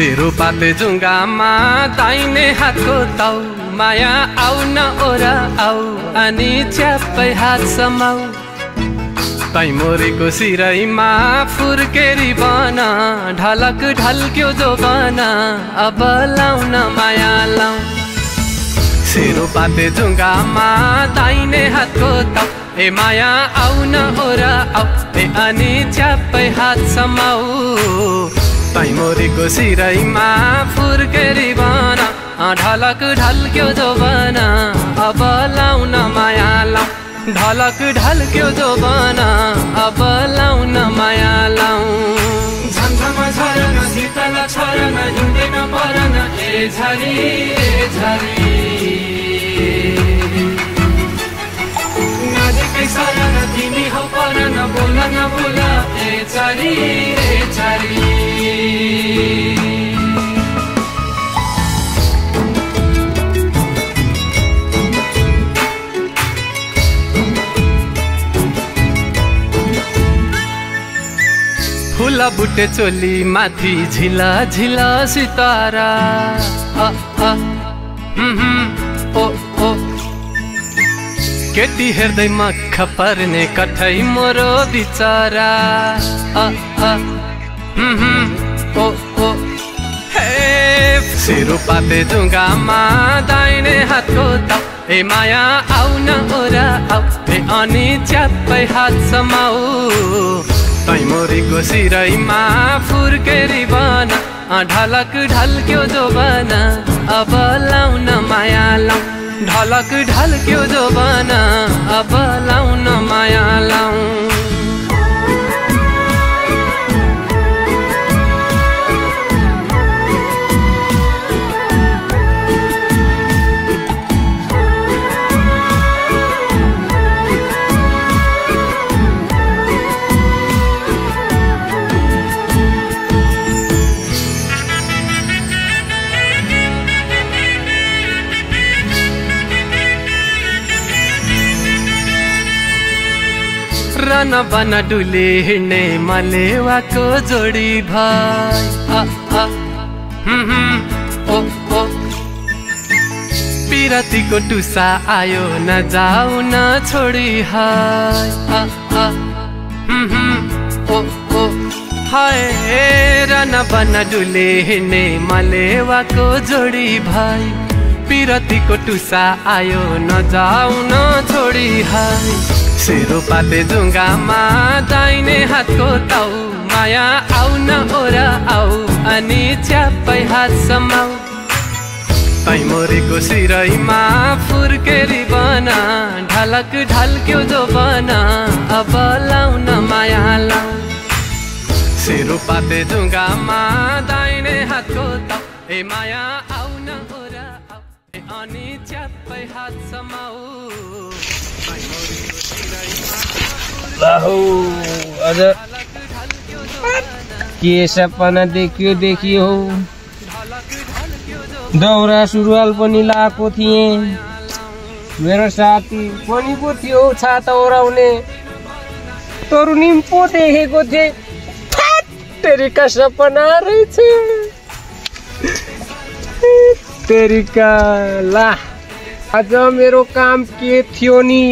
सेरोपाते जुङ्गामा दाहिने हातको ताउ माया आउ न ओरा आउ अनि च्याप्पै हात समाउ तैमोरीको सिरैमा फुर्केरी बना ढलक ढल्क्यो जो बना अब लाउन माया लाउ सेरोपाते जुङ्गामा दाहिने हातको ताउ ए माया आउ न ओरा आउ ए अनि च्याप्पै हात समाउ तैमोरीको सिरैमा फुर्केरी बना ढलक ढल्क्यो जो बना अब लाउन माया लाउ ढलक ढल्क्यो जो बना अब लाउन माया लाउ झमझम झरन शीतल छरन हिँड्दैन परन ए झरी नजिकै सरन तिमी हौ परन बोल न बोल ए झरी फुला बुटे चोली माथि झिला झिला सितारा ओ केटी हेर्दै मख पर्ने कठै मोरो बिचारा ओ हे सेरोपाते जुङ्गामा दाहिने हातको ताउ ए माया आउ न ओरा आउ ए अनि च्याप्पै हात समाउ तैमोरीको सिरैमा फुर्केरी बना ढलक ढल्क्यो जो बना अब लाउन माया लाउ ढलक ढल्क्यो जो बना अब लाउन माया लाउ रन बन डुले हिँड्ने मलेवाको जोडी भाइ ओ पिरतीको टुसा आयो न जाऊ न छोडी हाय हाय रन बन डुले हिँड्ने मलेवाको जोडी भाइ पिरतीको टुसा आयो न जाऊ न छोडी हाय सेरोपाते जुङ्गामा दाहिने हातको ताउ माया आउ न ओरा आउ अनि च्याप्पै हात समाउ तैमोरीको सिरैमा फुर्केरी बना ढलक ढल्क्यो जो बना अब लाउन माया लाउ सेरोपाते जुङ्गामा दाहिने हातको ताउ ए माया आउ न ओरा आउ अनि च्याप्पै हात समाउ अझ के सपना देखियो दौरा सुरुवाल पनि लाएको थिएँ मेरो साथी पनि पो थियो छाता ओराउने तरुनी पो देखेको थिएँ तेरिका सपना रहेछ तेरिका ला आज मेरो काम के थियो नि